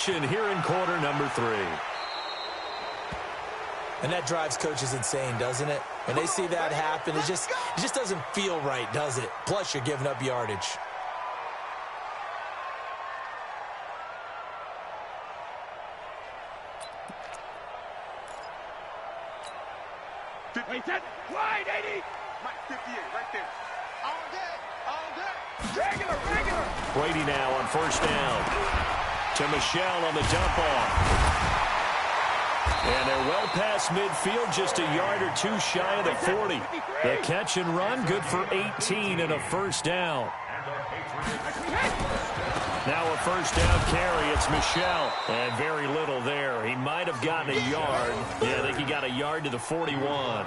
Here in quarter number 3. And that drives coaches insane, doesn't it? When they see that happen, it just doesn't feel right, does it? Plus, you're giving up yardage. Wide 80. 58 right there. All day. Regular. Brady now on first down. To Michelle on the dump off. And they're well past midfield, just a yard or two shy of the 40. The catch and run, good for 18 and a first down. Now a first down carry, it's Michelle. And very little there. He might have gotten a yard. Yeah, I think he got a yard to the 41.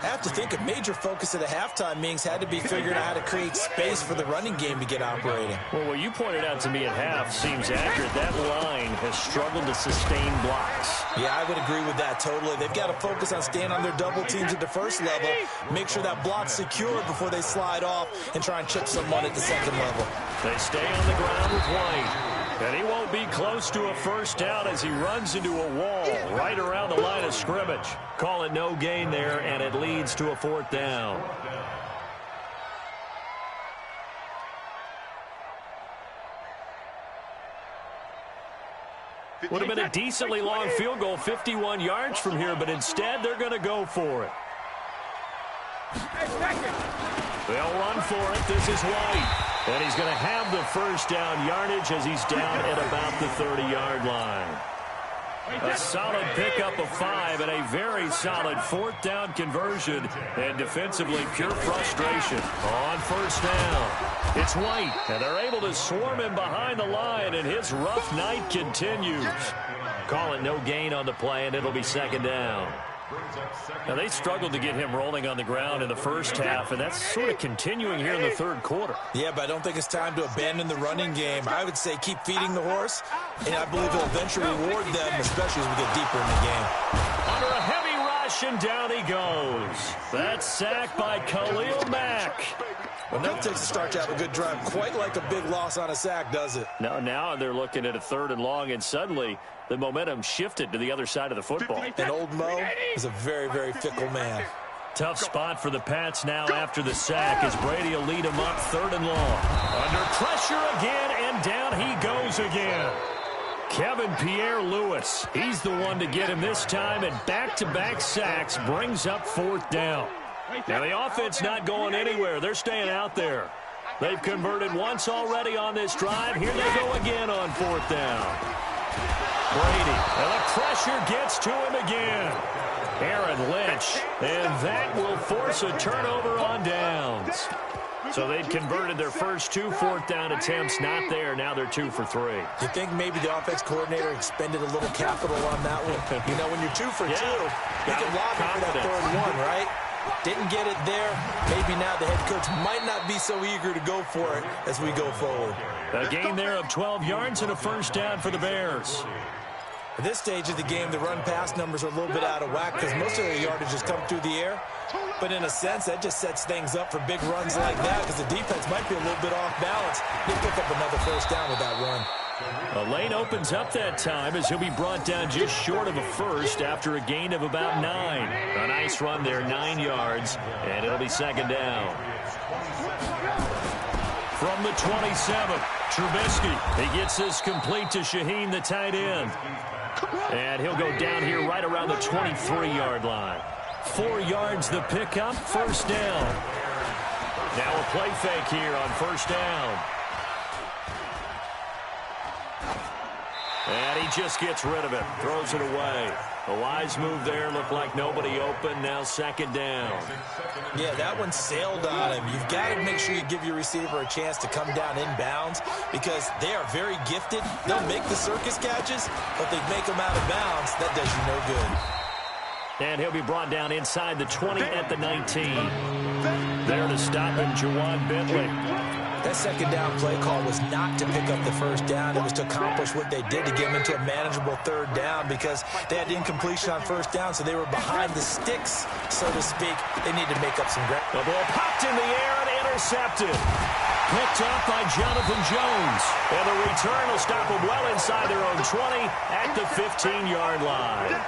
I have to think a major focus of the halftime meetings had to be figuring out how to create space for the running game to get operating. Well, what you pointed out to me at half seems accurate. That line has struggled to sustain blocks. Yeah, I would agree with that totally. They've got to focus on staying on their double teams at the first level, make sure that block's secure before they slide off and try and chip someone at the second level. They stay on the ground with White. And he won't be close to a first down as he runs into a wall right around the line of scrimmage. Call it no gain there, and it leads to a fourth down. Would have been a decently long field goal, 51 yards from here, but instead they're going to go for it. They'll run for it. This is White. And he's going to have the first down yardage as he's down at about the 30-yard line. A solid pickup of 5 and a very solid fourth down conversion. And defensively, pure frustration on first down. It's White, and they're able to swarm him behind the line, and his rough night continues. Call it no gain on the play, and it'll be second down. Now, they struggled to get him rolling on the ground in the first half, and that's sort of continuing here in the third quarter. Yeah, but I don't think it's time to abandon the running game. I would say keep feeding the horse, and I believe it'll eventually reward them, especially as we get deeper in the game. Under a heavy rush, and down he goes. That's sacked by Khalil Mack. Well, that takes a start to have a good drive. Quite like a big loss on a sack, does it? No, now they're looking at a third and long, and suddenly the momentum shifted to the other side of the football. And old Mo is a very, very fickle man. Tough spot for the Pats now after the sack as Brady will lead him up third and long. Under pressure again, and down he goes again. Kevin Pierre-Louis, he's the one to get him this time, and back-to-back sacks brings up fourth down. Now the offense not going anywhere. They're staying out there. They've converted once already on this drive. Here they go again on fourth down. Brady, and the pressure gets to him again. Aaron Lynch, and that will force a turnover on downs. So they'd converted their first 2 fourth down attempts, not there. Now they're 2 for 3. You think maybe the offense coordinator expended a little capital on that one? You know, when you're 2 for 2, you can lob it for that third and 1, right? Didn't get it there. Maybe now the head coach might not be so eager to go for it as we go forward. A gain there of 12 yards and a first down for the Bears. At this stage of the game, the run-pass numbers are a little bit out of whack because most of their yardage has come through the air. But in a sense, that just sets things up for big runs like that because the defense might be a little bit off balance. They pick up another first down with that run. A lane opens up that time as he'll be brought down just short of a first after a gain of about 9. A nice run there, 9 yards, and it'll be second down. From the 27, Trubisky. He gets this complete to Shaheen, the tight end. And he'll go down here right around the 23-yard line. 4 yards the pickup, first down. Now a play fake here on first down. And he just gets rid of it, throws it away. A wise move there, looked like nobody open, now second down. Yeah, that one sailed on him. You've got to make sure you give your receiver a chance to come down inbounds because they are very gifted. They'll make the circus catches, but they make them out of bounds. That does you no good. And he'll be brought down inside the 20 at the 19. There to stop him, Juwan Bentley. That second down play call was not to pick up the first down. It was to accomplish what they did to get them into a manageable third down because they had incompletion on first down, so they were behind the sticks, so to speak. They needed to make up some ground. The ball popped in the air and intercepted. Picked up by Jonathan Jones. And the return will stop them well inside their own 20 at the 15-yard line.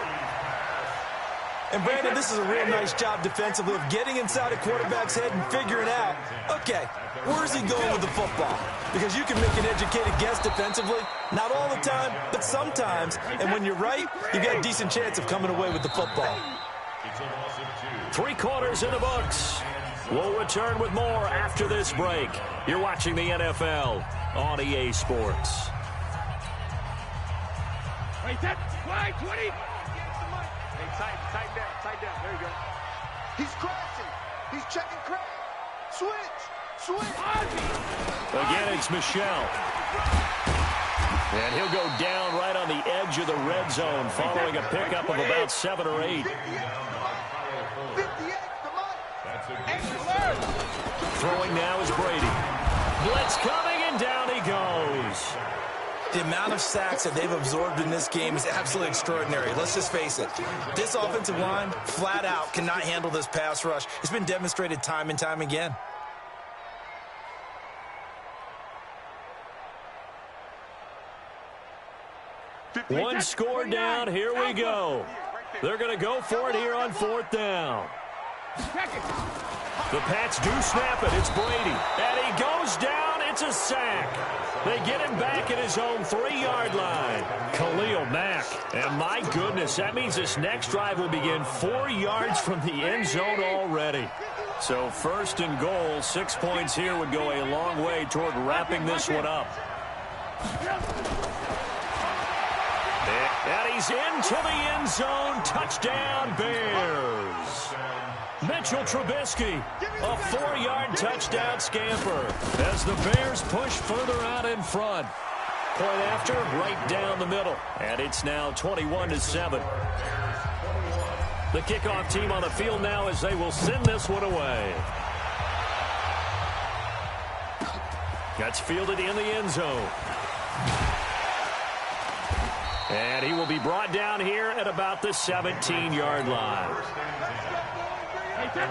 And, Brandon, this is a real nice job defensively of getting inside a quarterback's head and figuring out, okay, where's he going with the football? Because you can make an educated guess defensively. Not all the time, but sometimes. And when you're right, you've got a decent chance of coming away with the football. 3 quarters in the books. We'll return with more after this break. You're watching the NFL on EA Sports. Wait, that flag, 20. Tighten down. There you go. He's crashing. He's checking crash. Switch. Again, it's Michel. And he'll go down right on the edge of the red zone following a pickup of about 7 or 8. 58, Throwing now is Brady. Blitz coming, and down he goes. The amount of sacks that they've absorbed in this game is absolutely extraordinary. Let's just face it. This offensive line, flat out, cannot handle this pass rush. It's been demonstrated time and time again. One score down. Here we go. They're going to go for it here on 4th down. The Pats do snap it. It's Brady. And he goes down. It's a sack. They get him back at his own 3-yard line. Khalil Mack. And my goodness, that means this next drive will begin 4 yards from the end zone already. So 1st and goal, 6 points here would go a long way toward wrapping this one up. And he's into the end zone. Touchdown, Bears. Mitchell Trubisky, a 4-yard touchdown scamper as the Bears push further out in front. Point after, right down the middle. And it's now 21-7. The kickoff team on the field now as they will send this one away. That's fielded in the end zone. And he will be brought down here at about the 17-yard line.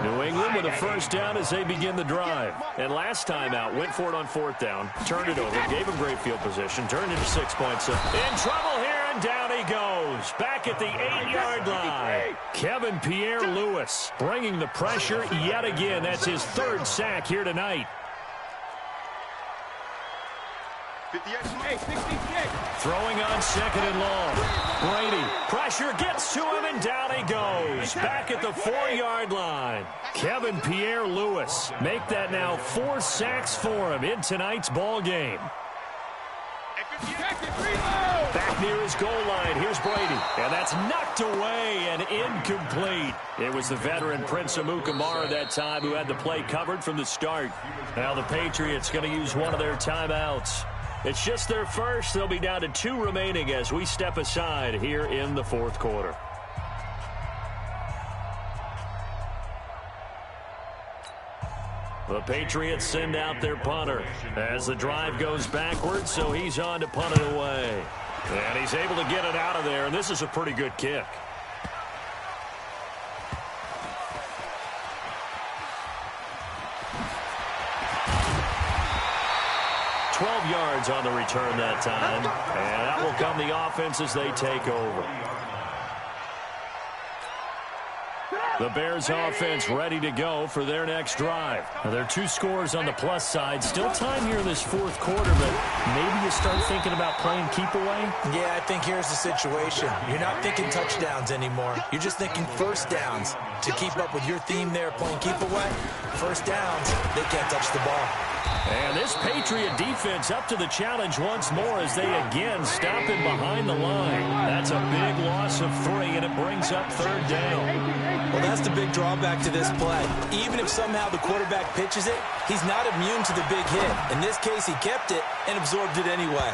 New England with a 1st down as they begin the drive. And last time out, went for it on 4th down, turned it over, gave him great field position, turned into 6 points. In trouble here, and down he goes. Back at the 8-yard line. Kevin Pierre-Louis bringing the pressure yet again. That's his 3rd sack here tonight. 58, 66. Throwing on 2nd and long. Brady, pressure gets to him, and down he goes. Back at the 4-yard line. Kevin Pierre-Louis make that now 4 sacks for him in tonight's ball game. Back near his goal line, here's Brady. And that's knocked away and incomplete. It was the veteran Prince Amukamara that time who had the play covered from the start. Now the Patriots going to use one of their timeouts. It's just their first. They'll be down to 2 remaining as we step aside here in the 4th quarter. The Patriots send out their punter as the drive goes backwards, so he's on to punt it away. And he's able to get it out of there, and this is a pretty good kick. Yards on the return that time, and that will come the offense as they take over. The Bears offense ready to go for their next drive. Now, there are 2 scores on the plus side. Still time here in this 4th quarter, but maybe you start thinking about playing keep away? Yeah, I think here's the situation. You're not thinking touchdowns anymore. You're just thinking 1st downs. To keep up with your theme there, playing keep away, 1st downs, they can't touch the ball. And this Patriot defense up to the challenge once more as they again stop him behind the line. That's a big loss of 3, and it brings up 3rd down. Well, that's the big drawback to this play. Even if somehow the quarterback pitches it, he's not immune to the big hit. In this case, he kept it and absorbed it anyway.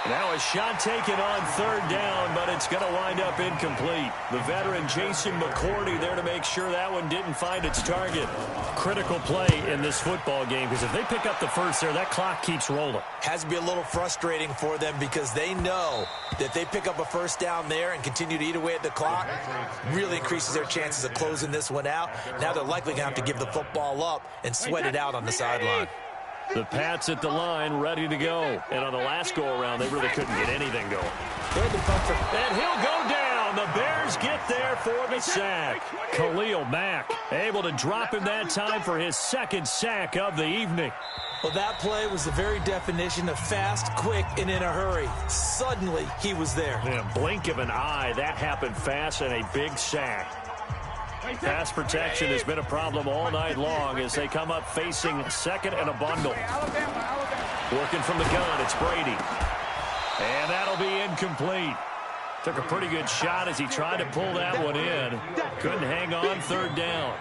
Now a shot taken on 3rd down, but it's going to wind up incomplete. The veteran Jason McCourty there to make sure that one didn't find its target. Critical play in this football game, because if they pick up the 1st there, that clock keeps rolling. Has to be a little frustrating for them because they know that they pick up a 1st down there and continue to eat away at the clock, really increases their chances of closing this one out. Now they're likely going to have to give the football up and sweat it out on the sideline. The Pats at the line, ready to go. And on the last go-around, they really couldn't get anything going. And he'll go down. The Bears get there for the sack. Khalil Mack able to drop him that time for his second sack of the evening. Well, that play was the very definition of fast, quick, and in a hurry. Suddenly, he was there. Yeah, blink of an eye, that happened fast, and a big sack. Pass protection has been a problem all night long as they come up facing second and a bundle. Working from the gun, it's Brady. And that'll be incomplete. Took a pretty good shot as he tried to pull that one in. Couldn't hang on, third down.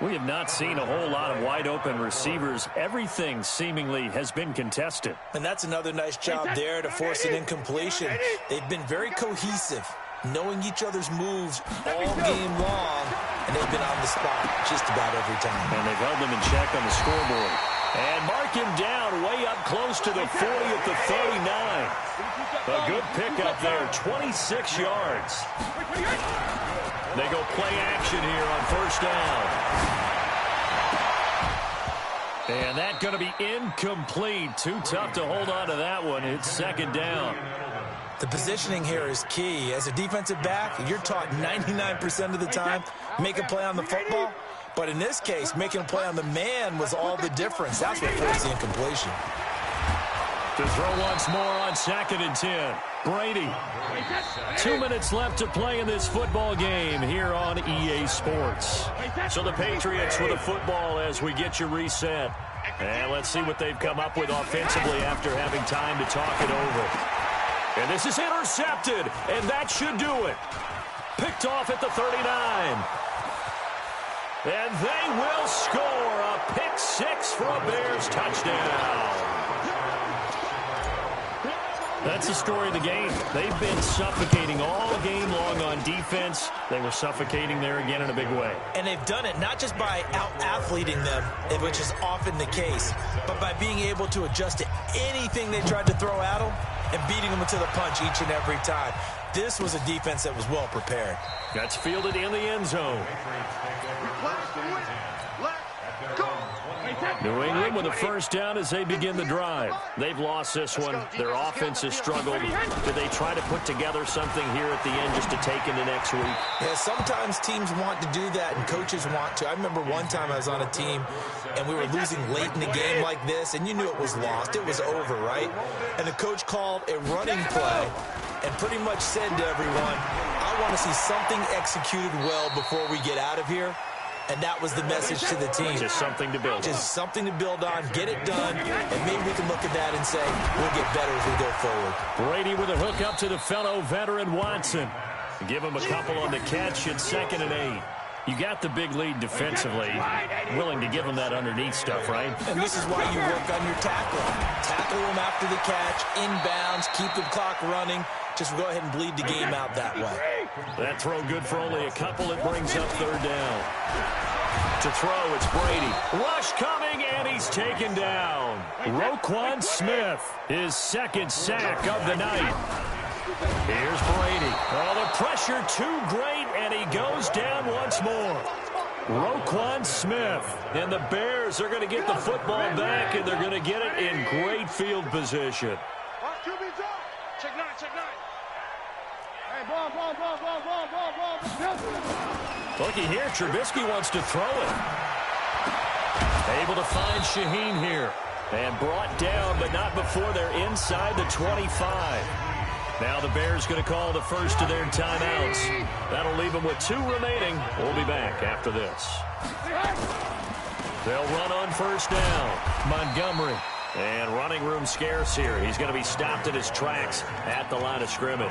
We have not seen a whole lot of wide-open receivers. Everything seemingly has been contested. And that's another nice job there to force an incompletion. They've been very cohesive, knowing each other's moves all game long, and they've been on the spot just about every time. And they've held them in check on the scoreboard. And mark him down way up close to the 40 at the 39. A good pickup there, 26 yards. They go play action here on first down. And that's going to be incomplete. Too tough to hold on to that one. It's second down. The positioning here is key. As a defensive back, you're taught 99% of the time, make a play on the football. But in this case, making a play on the man was all the difference. That's what forced the incompletion. To throw once more on second and 10. Brady. 2 minutes left to play in this football game here on EA Sports. So the Patriots with a football as we get you reset. And let's see what they've come up with offensively after having time to talk it over. And this is intercepted, and that should do it. Picked off at the 39. And they will score a pick six for a Bears touchdown. That's the story of the game. They've been suffocating all game long on defense. They were suffocating there again in a big way. And they've done it not just by out-athleting them, which is often the case, but by being able to adjust to anything they tried to throw at them and beating them to the punch each and every time. This was a defense that was well prepared. That's fielded in the end zone. New England with a first down as they begin the drive. They've lost this one. Their offense has struggled. Do they try to put together something here at the end just to take into next week? Yeah, sometimes teams want to do that and coaches want to. I remember one time I was on a team and we were losing late in the game like this, and you knew it was lost. It was over, right? And the coach called a running play and pretty much said to everyone, I want to see something executed well before we get out of here. And that was the message to the team. Just something to build on. Just something to build on, get it done, and maybe we can look at that and say, we'll get better as we go forward. Brady with a hook up to the fellow veteran Watson. Give him a couple on the catch at 2nd and 8. You got the big lead defensively. Willing to give him that underneath stuff, right? And this is why you work on your tackle. Tackle him after the catch, inbounds, keep the clock running. Just go ahead and bleed the game out that way. That throw good for only a couple. It brings up third down. To throw, it's Brady. Rush coming, and he's taken down. Roquan Smith, his second sack of the night. Here's Brady. Oh, the pressure too great, and he goes down once more. Roquan Smith, and the Bears are going to get the football back, and they're going to get it in great field position. Check nine, check nine. Looky here, Trubisky wants to throw it. Able to find Shaheen here. And brought down, but not before they're inside the 25. Now the Bears going to call the first of their timeouts. That'll leave them with 2 remaining. We'll be back after this. They'll run on first down. Montgomery. And running room scarce here. He's going to be stopped in his tracks at the line of scrimmage.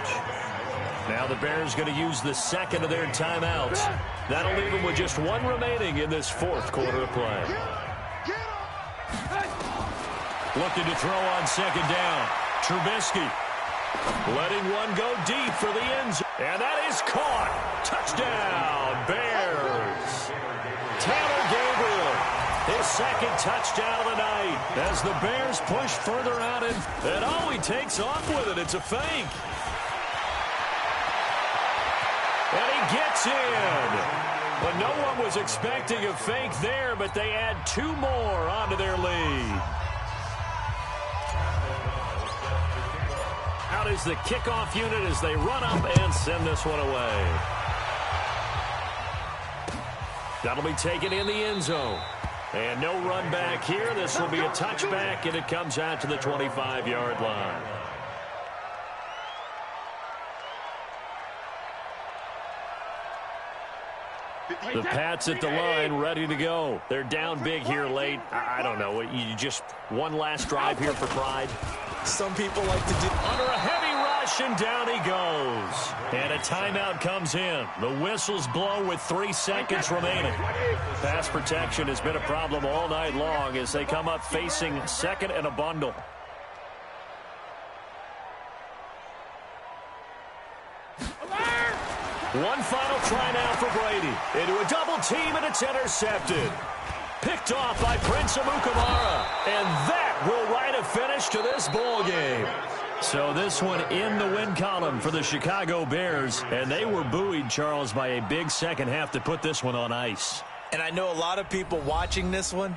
Now the Bears going to use the second of their timeouts. That'll leave them with just 1 remaining in this 4th quarter of play. Looking to throw on second down. Trubisky letting one go deep for the end zone. And that is caught. Touchdown, Bears. Taylor Gabriel, his second touchdown of the night. As the Bears push further out, and oh, he takes off with it. It's a fake. And he gets in. But no one was expecting a fake there, but they add 2 more onto their lead. out is the kickoff unit as they run up and send this one away. That'll be taken in the end zone. And no run back here. This will be a touchback, and it comes out to the 25-yard line. The Pats at the line, ready to go. They're down big here late. I don't know. You just one last drive here for pride. Some people like to do. Under a heavy rush, and down he goes. And a timeout comes in. The whistles blow with 3 seconds remaining. Pass protection has been a problem all night long as they come up facing second and a bundle. One final try now for Brady. Into a double team, and it's intercepted. Picked off by Prince Amukamara. And that will write a finish to this ball game. So this one in the win column for the Chicago Bears. And they were buoyed, Charles, by a big second half to put this one on ice. And I know a lot of people watching this one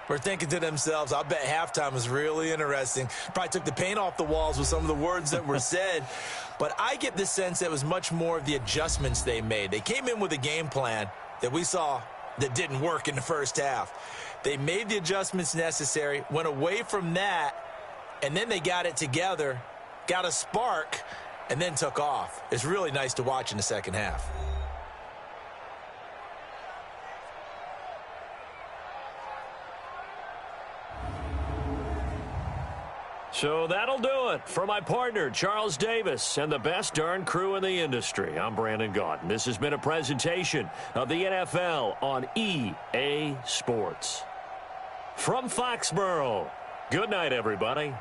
were thinking to themselves, I bet halftime was really interesting. Probably took the paint off the walls with some of the words that were said. But I get the sense that it was much more of the adjustments they made. They came in with a game plan that we saw that didn't work in the first half. They made the adjustments necessary, went away from that, and then they got it together, got a spark, and then took off. It's really nice to watch in the second half. So that'll do it for my partner, Charles Davis, and the best darn crew in the industry. I'm Brandon Gaudin. This has been a presentation of the NFL on EA Sports. From Foxborough, good night, everybody.